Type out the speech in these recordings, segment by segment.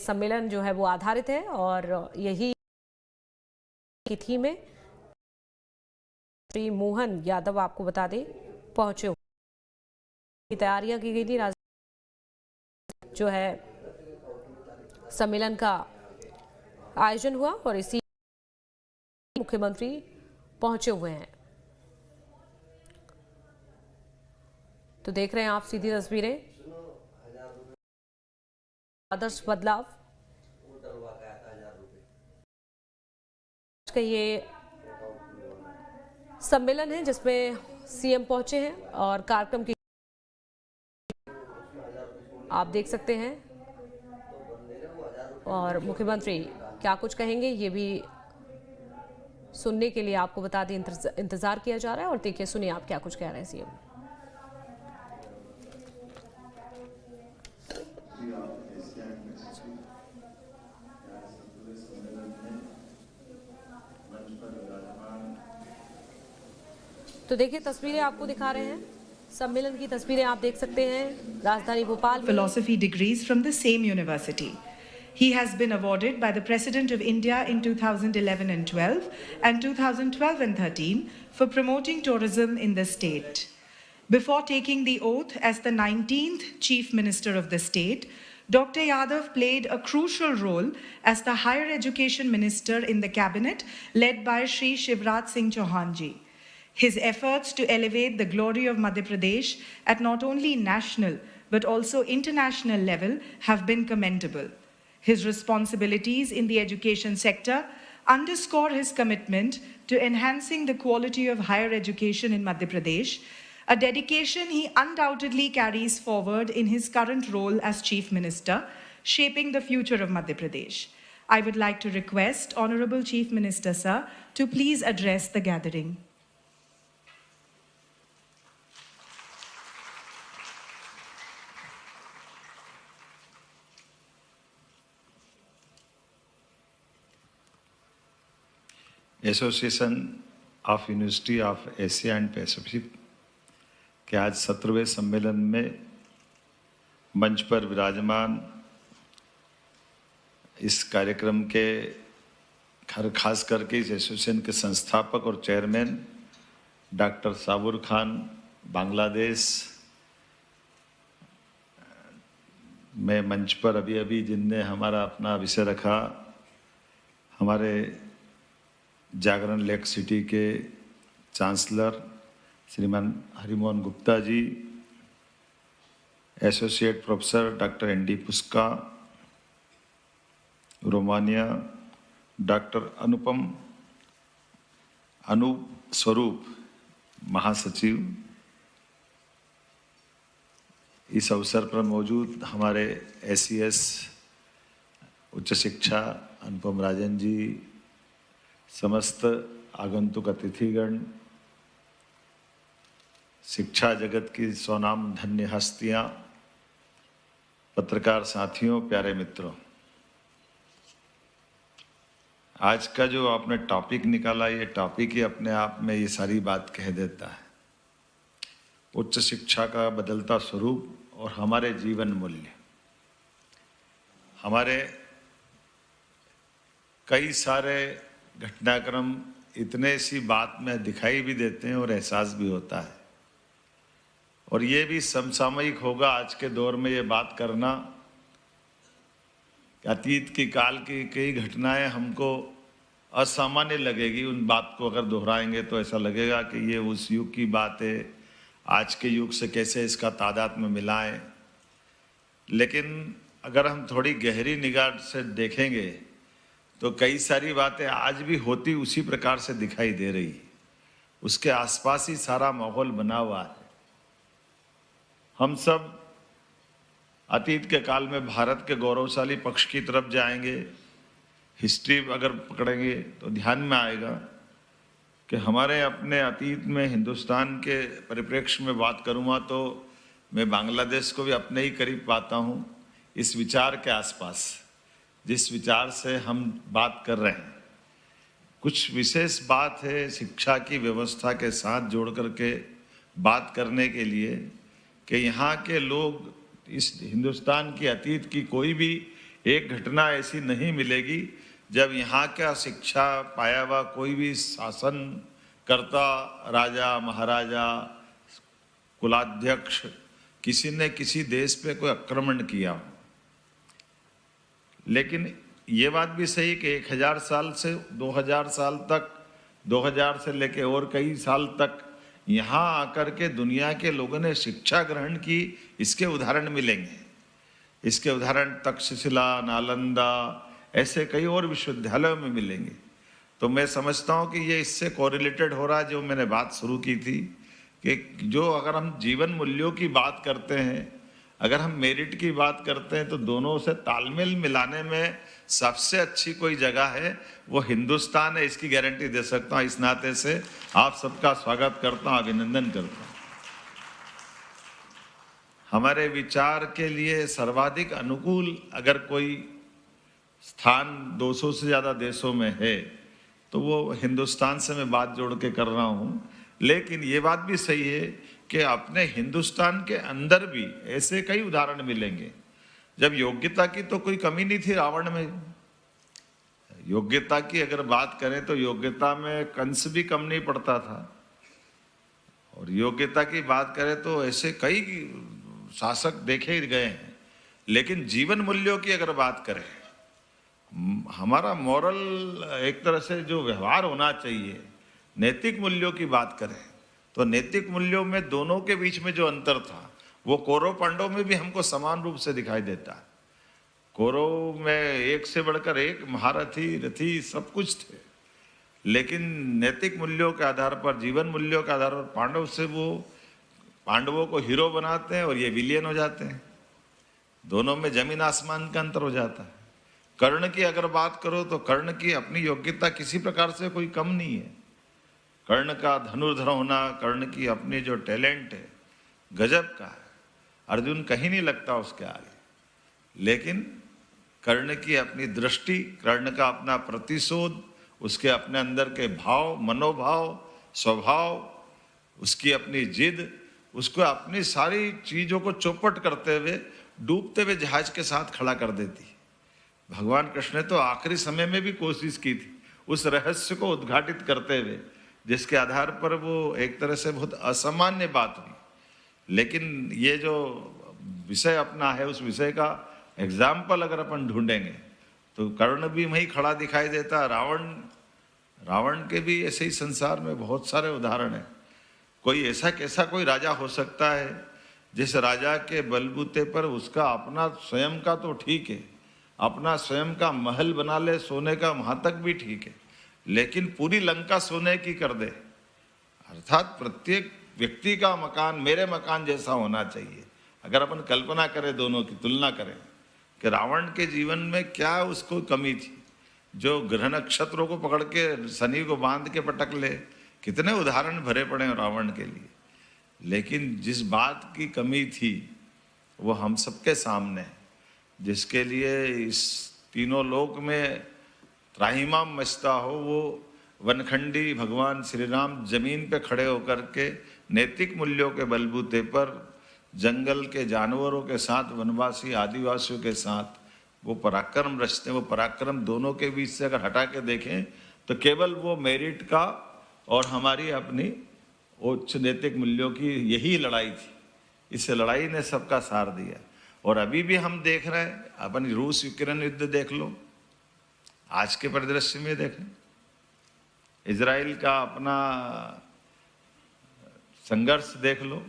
सम्मेलन जो है वो आधारित है और यही की थीम है। श्री मोहन यादव आपको बता दें पहुंचे की तैयारियां की गई थी। जो है सम्मेलन का आयोजन हुआ और इसी मुख्यमंत्री पहुंचे हुए हैं। तो देख रहे हैं आप सीधी तस्वीरें। आदर्श बदलाव का ये सम्मेलन है जिसमें सीएम पहुंचे हैं और कार्यक्रम की आप देख सकते हैं और मुख्यमंत्री क्या कुछ कहेंगे ये भी सुनने के लिए आपको बता दें इंतजार किया जा रहा है। और देखिए सुनिए आप क्या कुछ कह रहे हैं सीएम। तो देखिए तस्वीरें आपको दिखा रहे हैं, सम्मेलन की तस्वीरें आप देख सकते हैं। राजधानी Bhopal philosophy degrees from the same university. He has been awarded by the President of India in 2011 and 12 and 2012 and 13 for promoting tourism in the state. Before taking the oath as the 19th Chief Minister of the state, Dr. Yadav played a crucial role as the Higher Education Minister in the cabinet led by Shri Shivraj Singh Chauhan ji. His efforts to elevate the glory of Madhya Pradesh at not only national but also international level have been commendable. His responsibilities in the education sector underscore his commitment to enhancing the quality of higher education in Madhya Pradesh, a dedication he undoubtedly carries forward in his current role as Chief Minister, shaping the future of Madhya Pradesh. I would like to request Honorable Chief Minister, sir, to please address the gathering. Association of university of Asia and Pacific के आज 17वें सम्मेलन में मंच पर विराजमान इस कार्यक्रम के खास करके इस एसोसिएशन के संस्थापक और चेयरमैन डॉक्टर साबुर खान बांग्लादेश में मंच पर अभी जिनने हमारा अपना विषय रखा, हमारे जागरण लेक सिटी के chancellor Shriman Harimohan Gupta ji, associate professor doctor ND Puska, Romania doctor Anup Swaroop महासचिव, इस अवसर पर मौजूद हमारे एसईएस उच्च शिक्षा अनुपम राजन जी, समस्त आगंतुक अतिथिगण, शिक्षा जगत की स्वनाम धन्य हस्तियां, पत्रकार साथियों, प्यारे मित्रों, आज का जो आपने टॉपिक निकाला, ये टॉपिक ही अपने आप में ये सारी बात कह देता है। उच्च शिक्षा का बदलता स्वरूप और हमारे जीवन मूल्य। हमारे कई सारे घटनाक्रम इतने सी बात में दिखाई भी देते हैं और एहसास भी होता है, और ये भी समसामयिक होगा आज के दौर में ये बात करना। अतीत की काल की कई घटनाएं हमको असामान्य लगेगी, उन बात को अगर दोहराएंगे तो ऐसा लगेगा कि ये उस युग की बात है, आज के युग से कैसे इसका तादाद में मिलाएं। लेकिन अगर हम थोड़ी गहरी निगाह से देखेंगे तो कई सारी बातें आज भी होती उसी प्रकार से दिखाई दे रही, उसके आसपास ही सारा माहौल बना हुआ है। हम सब अतीत के काल में भारत के गौरवशाली पक्ष की तरफ जाएंगे। हिस्ट्री अगर पकड़ेंगे तो ध्यान में आएगा कि हमारे अपने अतीत में हिंदुस्तान के परिप्रेक्ष्य में बात करूँगा तो मैं बांग्लादेश को भी अपने ही करीब पाता हूँ। इस विचार के आसपास जिस विचार से हम बात कर रहे हैं, कुछ विशेष बात है शिक्षा की व्यवस्था के साथ जोड़ करके बात करने के लिए कि यहाँ के लोग इस हिंदुस्तान की अतीत की कोई भी एक घटना ऐसी नहीं मिलेगी जब यहाँ का शिक्षा पाया हुआ कोई भी शासन करता, राजा महाराजा कुलाध्यक्ष, किसी ने किसी देश पे कोई आक्रमण किया हो। लेकिन ये बात भी सही कि 1000 साल से 2000 साल तक, 2000 से लेके और कई साल तक यहाँ आकर के दुनिया के लोगों ने शिक्षा ग्रहण की, इसके उदाहरण मिलेंगे। इसके उदाहरण तक्षशिला, नालंदा, ऐसे कई और विश्वविद्यालयों में मिलेंगे। तो मैं समझता हूँ कि ये इससे कोरिलेटेड हो रहा है, जो मैंने बात शुरू की थी कि जो अगर हम जीवन मूल्यों की बात करते हैं, अगर हम मेरिट की बात करते हैं, तो दोनों से तालमेल मिलाने में सबसे अच्छी कोई जगह है वो हिंदुस्तान है, इसकी गारंटी दे सकता हूँ। इस नाते से आप सबका स्वागत करता हूँ, अभिनंदन करता हूँ। हमारे विचार के लिए सर्वाधिक अनुकूल अगर कोई स्थान 200 से ज़्यादा देशों में है तो वो हिंदुस्तान से मैं बात जोड़ के कर रहा हूँ। लेकिन ये बात भी सही है कि अपने हिंदुस्तान के अंदर भी ऐसे कई उदाहरण मिलेंगे जब योग्यता की तो कोई कमी नहीं थी रावण में। योग्यता की अगर बात करें तो योग्यता में कंस भी कम नहीं पड़ता था, और योग्यता की बात करें तो ऐसे कई शासक देखे ही गए हैं। लेकिन जीवन मूल्यों की अगर बात करें, हमारा मॉरल एक तरह से जो व्यवहार होना चाहिए, नैतिक मूल्यों की बात करें तो नैतिक मूल्यों में दोनों के बीच में जो अंतर था वो कौरव पांडव में भी हमको समान रूप से दिखाई देता है। कौरव में एक से बढ़कर एक महारथी, रथी सब कुछ थे, लेकिन नैतिक मूल्यों के आधार पर, जीवन मूल्यों के आधार पर पांडव से वो पांडवों को हीरो बनाते हैं और ये विलियन हो जाते हैं। दोनों में जमीन आसमान का अंतर हो जाता है। कर्ण की अगर बात करो तो कर्ण की अपनी योग्यता किसी प्रकार से कोई कम नहीं है। कर्ण का धनुर्धर होना, कर्ण की अपनी जो टैलेंट है गजब का है, अर्जुन कहीं नहीं लगता उसके आगे। लेकिन कर्ण की अपनी दृष्टि, कर्ण का अपना प्रतिशोध, उसके अपने अंदर के भाव, मनोभाव, स्वभाव, उसकी अपनी जिद, उसको अपनी सारी चीजों को चौपट करते हुए डूबते हुए जहाज के साथ खड़ा कर देती। भगवान कृष्ण ने तो आखिरी समय में भी कोशिश की थी उस रहस्य को उद्घाटित करते हुए, जिसके आधार पर वो एक तरह से बहुत असामान्य बात हुई। लेकिन ये जो विषय अपना है, उस विषय का एग्जाम्पल अगर अपन ढूंढेंगे तो कर्ण भी वहीं खड़ा दिखाई देता। रावण के भी ऐसे ही संसार में बहुत सारे उदाहरण हैं। कोई ऐसा कैसा कोई राजा हो सकता है जिस राजा के बलबूते पर उसका अपना स्वयं का तो ठीक है, अपना स्वयं का महल बना ले सोने का, वहां तक भी ठीक है, लेकिन पूरी लंका सोने की कर दे। अर्थात प्रत्येक व्यक्ति का मकान मेरे मकान जैसा होना चाहिए। अगर अपन कल्पना करें, दोनों की तुलना करें कि रावण के जीवन में क्या उसको कमी थी, जो ग्रह नक्षत्रों को पकड़ के शनि को बांध के पटक ले, कितने उदाहरण भरे पड़े हैं रावण के लिए। लेकिन जिस बात की कमी थी वो हम सबके सामने है, जिसके लिए इस तीनों लोक में त्राहिमाम मचता हो, वो वनखंडी भगवान श्री राम जमीन पे खड़े होकर के नैतिक मूल्यों के बलबूते पर जंगल के जानवरों के साथ, वनवासी आदिवासियों के साथ वो पराक्रम रचते। वो पराक्रम दोनों के बीच से अगर हटा के देखें तो केवल वो मेरिट का और हमारी अपनी उच्च नैतिक मूल्यों की यही लड़ाई थी। इस लड़ाई ने सबका सार दिया। और अभी भी हम देख रहे हैं, अपन रूस यूक्रेन युद्ध देख लो, आज के परिदृश्य में देखें, इजराइल का अपना संघर्ष देख लो।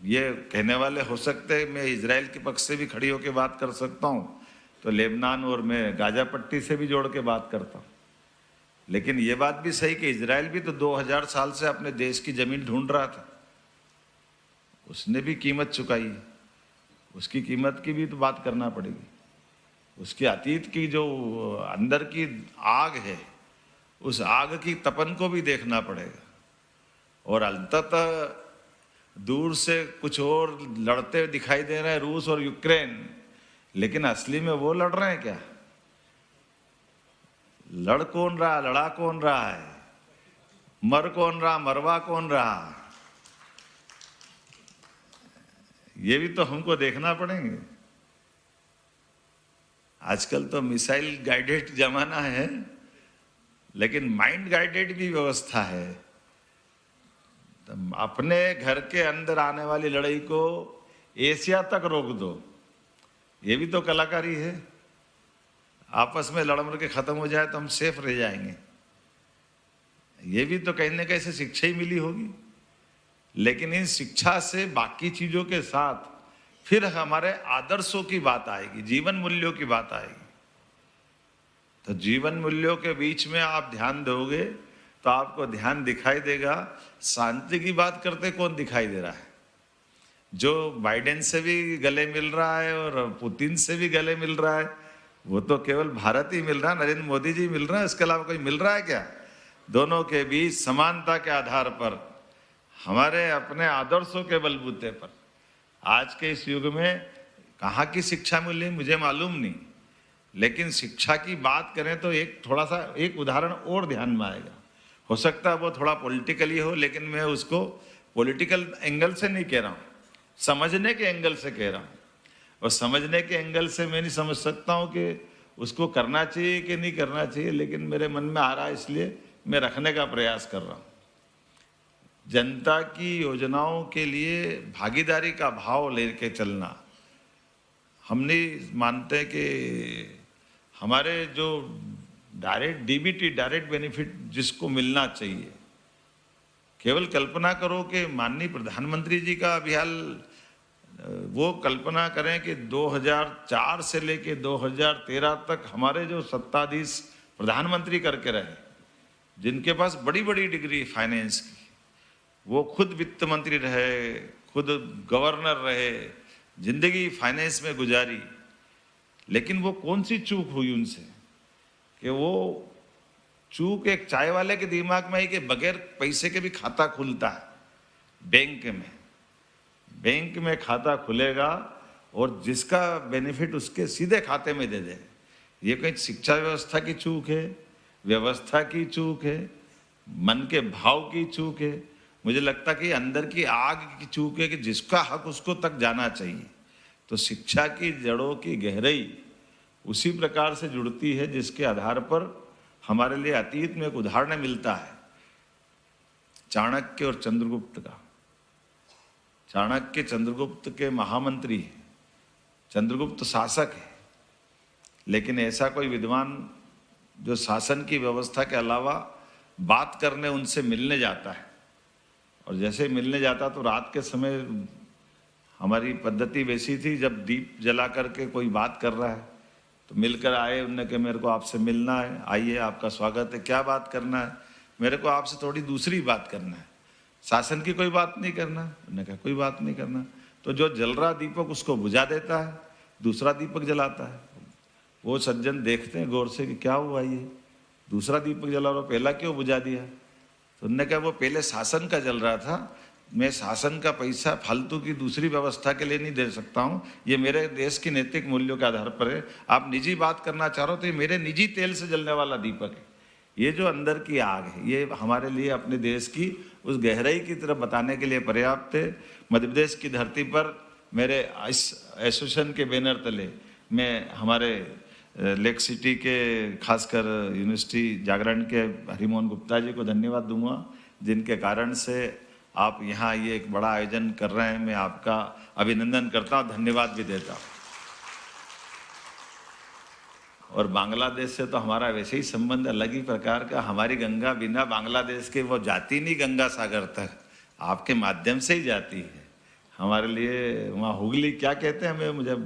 ये कहने वाले हो सकते हैं मैं इजराइल के पक्ष से भी खड़ी होकर बात कर सकता हूँ, तो लेबनान और मैं गाजा पट्टी से भी जोड़ के बात करता हूँ। लेकिन ये बात भी सही कि इजराइल भी तो 2000 साल से अपने देश की जमीन ढूंढ रहा था, उसने भी कीमत चुकाई। उसकी कीमत की भी तो बात करना पड़ेगी। उसके अतीत की जो अंदर की आग है, उस आग की तपन को भी देखना पड़ेगा। और अंततः दूर से कुछ और लड़ते दिखाई दे रहे हैं रूस और यूक्रेन, लेकिन असली में वो लड़ रहे हैं क्या? लड़ कौन रहा, लड़ा कौन रहा है, मर कौन रहा, मरवा कौन रहा, ये भी तो हमको देखना पड़ेंगे। आजकल तो मिसाइल गाइडेड जमाना है, लेकिन माइंड गाइडेड भी व्यवस्था है। तो अपने घर के अंदर आने वाली लड़ाई को एशिया तक रोक दो, ये भी तो कलाकारी है। आपस में लड़ मर के खत्म हो जाए तो हम सेफ रह जाएंगे, ये भी तो कहीं ना कहीं से शिक्षा ही मिली होगी। लेकिन इन शिक्षा से बाकी चीजों के साथ फिर हमारे आदर्शों की बात आएगी, जीवन मूल्यों की बात आएगी। तो जीवन मूल्यों के बीच में आप ध्यान दोगे तो आपको ध्यान दिखाई देगा। शांति की बात करते कौन दिखाई दे रहा है? जो बाइडेन से भी गले मिल रहा है और पुतिन से भी गले मिल रहा है, वो तो केवल भारत ही मिल रहा है, नरेंद्र मोदी जी मिल रहा है, इसके अलावा कोई मिल रहा है क्या? दोनों के बीच समानता के आधार पर, हमारे अपने आदर्शों के बलबूते पर आज के इस युग में कहाँ की शिक्षा मिली मुझे मालूम नहीं, लेकिन शिक्षा की बात करें तो एक थोड़ा सा एक उदाहरण और ध्यान में आएगा। हो सकता है वो थोड़ा पॉलिटिकली हो, लेकिन मैं उसको पॉलिटिकल एंगल से नहीं कह रहा हूँ, समझने के एंगल से कह रहा हूँ। और समझने के एंगल से मैं नहीं समझ सकता हूँ कि उसको करना चाहिए कि नहीं करना चाहिए, लेकिन मेरे मन में आ रहा है इसलिए मैं रखने का प्रयास कर रहा हूँ। जनता की योजनाओं के लिए भागीदारी का भाव लेके चलना। हम नहीं मानते कि हमारे जो डायरेक्ट डीबीटी डायरेक्ट बेनिफिट जिसको मिलना चाहिए, केवल कल्पना करो कि माननीय प्रधानमंत्री जी का अभियान, वो कल्पना करें कि 2004 से लेके 2013 तक हमारे जो सत्ताधीश प्रधानमंत्री करके रहे, जिनके पास बड़ी बड़ी डिग्री फाइनेंस की, वो खुद वित्त मंत्री रहे, खुद गवर्नर रहे, जिंदगी फाइनेंस में गुजारी, लेकिन वो कौन सी चूक हुई उनसे कि वो चूक एक चाय वाले के दिमाग में आई कि बगैर पैसे के भी खाता खुलता है बैंक में। बैंक में खाता खुलेगा और जिसका बेनिफिट उसके सीधे खाते में दे दे। ये कोई शिक्षा व्यवस्था की चूक है, व्यवस्था की चूक है, मन के भाव की चूक है? मुझे लगता कि अंदर की आग की चूक है कि जिसका हक उसको तक जाना चाहिए। तो शिक्षा की जड़ों की गहराई उसी प्रकार से जुड़ती है जिसके आधार पर हमारे लिए अतीत में एक उदाहरण मिलता है चाणक्य और चंद्रगुप्त का। चाणक्य चंद्रगुप्त के महामंत्री है, चंद्रगुप्त शासक है, लेकिन ऐसा कोई विद्वान जो शासन की व्यवस्था के अलावा बात करने उनसे मिलने जाता है, और जैसे मिलने जाता तो रात के समय हमारी पद्धति वैसी थी, जब दीप जला करके कोई बात कर रहा है तो मिलकर आए, उनने कहा मेरे को आपसे मिलना है, आइए आपका स्वागत है, क्या बात करना है? मेरे को आपसे थोड़ी दूसरी बात करना है, शासन की कोई बात नहीं करना। उन्होंने कहा कोई बात नहीं करना। तो जो जल रहा दीपक उसको बुझा देता है, दूसरा दीपक जलाता है। वो सज्जन देखते हैं गौर से कि क्या हुआ, ये दूसरा दीपक जला रहा, पहला क्यों बुझा दिया? तो उन्होंने कहा वो पहले शासन का जल रहा था, मैं शासन का पैसा फालतू की दूसरी व्यवस्था के लिए नहीं दे सकता हूँ, ये मेरे देश की नैतिक मूल्यों के आधार पर है। आप निजी बात करना चाह रहे हो तो ये मेरे निजी तेल से जलने वाला दीपक है। ये जो अंदर की आग है, ये हमारे लिए अपने देश की उस गहराई की तरफ बताने के लिए पर्याप्त है। मध्य प्रदेश की धरती पर मेरे इस एसोसिएशन के बैनर तले मैं हमारे लेक सिटी के खासकर यूनिवर्सिटी जागरण के हरिमोहन गुप्ता जी को धन्यवाद दूंगा, जिनके कारण से आप यहाँ ये एक बड़ा आयोजन कर रहे हैं। मैं आपका अभिनंदन करता हूँ, धन्यवाद भी देता हूँ। और बांग्लादेश से तो हमारा वैसे ही संबंध अलग ही प्रकार का, हमारी गंगा बिना बांग्लादेश के वो जाती नहीं गंगा सागर तक, आपके माध्यम से ही जाती है। हमारे लिए वहाँ हुगली क्या कहते हैं, हमें मुझे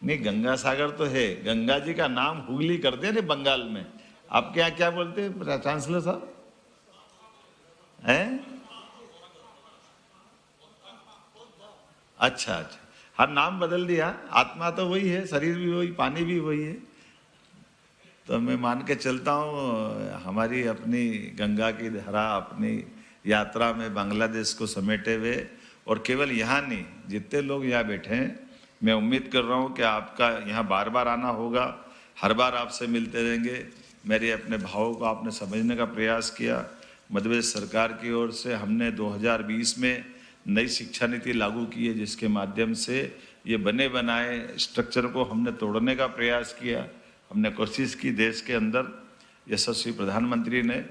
नहीं, गंगा सागर तो है, गंगा जी का नाम हुगली करते हैं ना बंगाल में। आपके यहाँ क्या बोलते हैं चांसलर साहब? हैं? अच्छा अच्छा, हर नाम बदल दिया, आत्मा तो वही है, शरीर भी वही, पानी भी वही है। तो मैं मान के चलता हूँ हमारी अपनी गंगा की धारा अपनी यात्रा में बांग्लादेश को समेटे हुए, और केवल यहाँ नहीं, जितने लोग यहाँ बैठे हैं, मैं उम्मीद कर रहा हूँ कि आपका यहाँ बार बार आना होगा, हर बार आपसे मिलते रहेंगे। मेरे अपने भावों को आपने समझने का प्रयास किया। मध्य प्रदेश सरकार की ओर से हमने 2020 में नई शिक्षा नीति लागू की है, जिसके माध्यम से ये बने बनाए स्ट्रक्चर को हमने तोड़ने का प्रयास किया। हमने कोशिश की देश के अंदर, यशस्वी प्रधानमंत्री ने,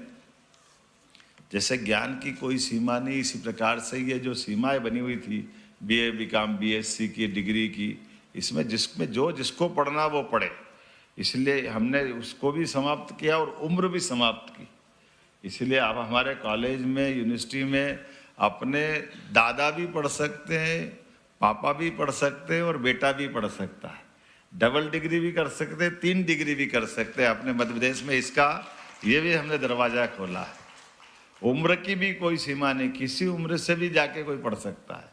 जैसे ज्ञान की कोई सीमा नहीं, इसी प्रकार से ये जो सीमाएं बनी हुई थी BA BCom BSc की डिग्री की, इसमें जो जिसको पढ़ना वो पढ़े, इसलिए हमने उसको भी समाप्त किया और उम्र भी समाप्त की। इसलिए आप हमारे कॉलेज में, यूनिवर्सिटी में अपने दादा भी पढ़ सकते हैं, पापा भी पढ़ सकते हैं और बेटा भी पढ़ सकता है। डबल डिग्री भी कर सकते हैं, 3 डिग्री भी कर सकते हैं अपने मध्य प्रदेश में। इसका ये भी हमने दरवाजा खोला है। उम्र की भी कोई सीमा नहीं, किसी उम्र से भी जाके कोई पढ़ सकता है।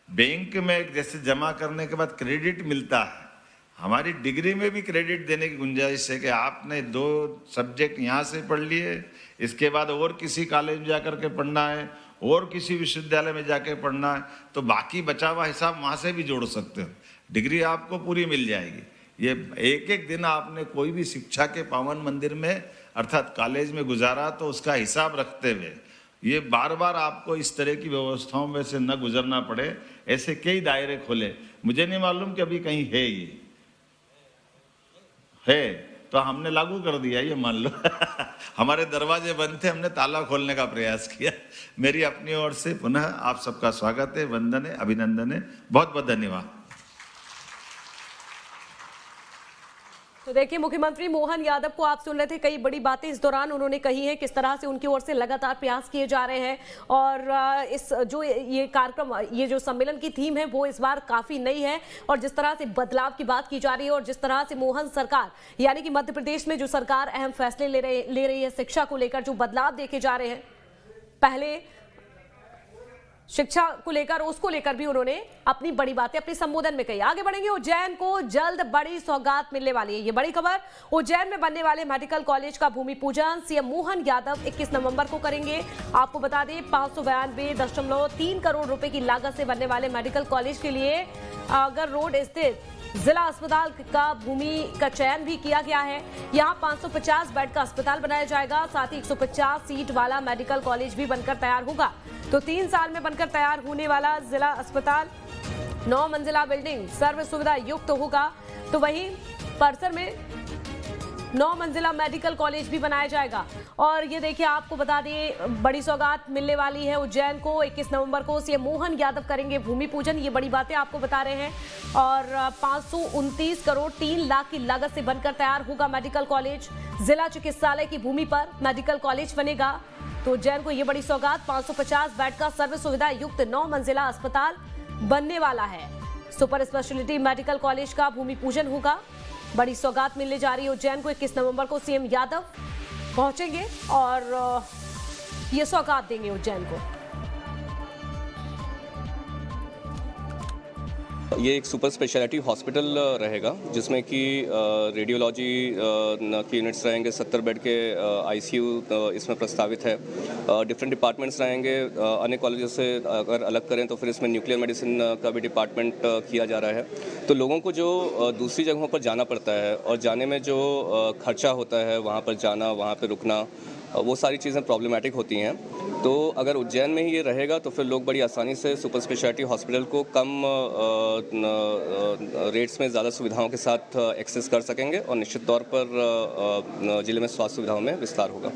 बैंक में जैसे जमा करने के बाद क्रेडिट मिलता है, हमारी डिग्री में भी क्रेडिट देने की गुंजाइश है कि आपने 2 सब्जेक्ट यहाँ से पढ़ लिए, इसके बाद और किसी कॉलेज में जाकर के पढ़ना है और किसी विश्वविद्यालय में जाके पढ़ना है, तो बाकी बचा हुआ हिसाब वहाँ से भी जोड़ सकते हो, डिग्री आपको पूरी मिल जाएगी। ये एक दिन आपने कोई भी शिक्षा के पावन मंदिर में अर्थात कॉलेज में गुजारा तो उसका हिसाब रखते हुए ये बार बार आपको इस तरह की व्यवस्थाओं में से न गुजरना पड़े, ऐसे कई दायरे खोले। मुझे नहीं मालूम कि अभी कहीं है, ये है तो हमने लागू कर दिया, ये मान लो। हमारे दरवाजे बंद थे, हमने ताला खोलने का प्रयास किया। मेरी अपनी ओर से पुनः आप सबका स्वागत है, वंदन है, अभिनंदन है, बहुत बहुत धन्यवाद। तो देखिए, मुख्यमंत्री मोहन यादव को आप सुन रहे थे, कई बड़ी बातें इस दौरान उन्होंने कही हैं, किस तरह से उनकी ओर से लगातार प्रयास किए जा रहे हैं। और इस जो ये कार्यक्रम, ये जो सम्मेलन की थीम है वो इस बार काफी नई है, और जिस तरह से बदलाव की बात की जा रही है और जिस तरह से मोहन सरकार यानी कि मध्य प्रदेश में जो सरकार अहम फैसले ले रही है शिक्षा को लेकर, जो बदलाव देखे जा रहे हैं, पहले शिक्षा को लेकर, उसको लेकर भी उन्होंने अपनी बड़ी बातें अपने संबोधन में कही। आगे बढ़ेंगे। उज्जैन को जल्द बड़ी सौगात मिलने वाली है, ये बड़ी खबर। उज्जैन में बनने वाले मेडिकल कॉलेज का भूमि पूजन सीएम मोहन यादव 21 नवंबर को करेंगे। आपको बता दें, 592.3 करोड़ रुपए की लागत से बनने वाले मेडिकल कॉलेज के लिए अगर रोड स्थित जिला अस्पताल का भूमि का चयन भी किया गया है। यहाँ 550 बेड का अस्पताल बनाया जाएगा, साथ ही 150 सीट वाला मेडिकल कॉलेज भी बनकर तैयार होगा। तो 3 साल में बनकर तैयार होने वाला जिला अस्पताल 9 मंजिला बिल्डिंग सर्व सुविधा युक्त होगा। तो वहीं परिसर में 9 मंजिला मेडिकल कॉलेज भी बनाया जाएगा। और ये देखिए, आपको बता दें, बड़ी सौगात मिलने वाली है उज्जैन को। 21 नवंबर को सीएम मोहन यादव करेंगे भूमि पूजन, ये बड़ी बातें आपको बता रहे हैं। और 529 करोड़ 3 लाख की लागत से बनकर तैयार होगा मेडिकल कॉलेज। जिला चिकित्सालय की भूमि पर मेडिकल कॉलेज बनेगा। तो उज्जैन को ये बड़ी सौगात, 550 बेड का सर्व सुविधा युक्त 9 मंजिला अस्पताल बनने वाला है। सुपर स्पेशलिटी मेडिकल कॉलेज का भूमि पूजन होगा। बड़ी सौगात मिलने जा रही है उज्जैन को। 21 नवंबर को सीएम यादव पहुंचेंगे और ये सौगात देंगे उज्जैन को। ये एक सुपर स्पेशलिटी हॉस्पिटल रहेगा, जिसमें कि रेडियोलॉजी के यूनिट्स रहेंगे, 70 बेड के ICU इसमें प्रस्तावित है। डिफरेंट डिपार्टमेंट्स रहेंगे। अन्य कॉलेजों से अगर अलग करें तो फिर इसमें न्यूक्लियर मेडिसिन का भी डिपार्टमेंट किया जा रहा है। तो लोगों को जो दूसरी जगहों पर जाना पड़ता है और जाने में जो खर्चा होता है, वहाँ पर जाना, वहाँ पर रुकना, वो सारी चीज़ें प्रॉब्लमेटिक होती हैं। तो अगर उज्जैन में ही ये रहेगा तो फिर लोग बड़ी आसानी से सुपर स्पेशलिटी हॉस्पिटल को कम रेट्स में ज़्यादा सुविधाओं के साथ एक्सेस कर सकेंगे और निश्चित तौर पर ज़िले में स्वास्थ्य सुविधाओं में विस्तार होगा।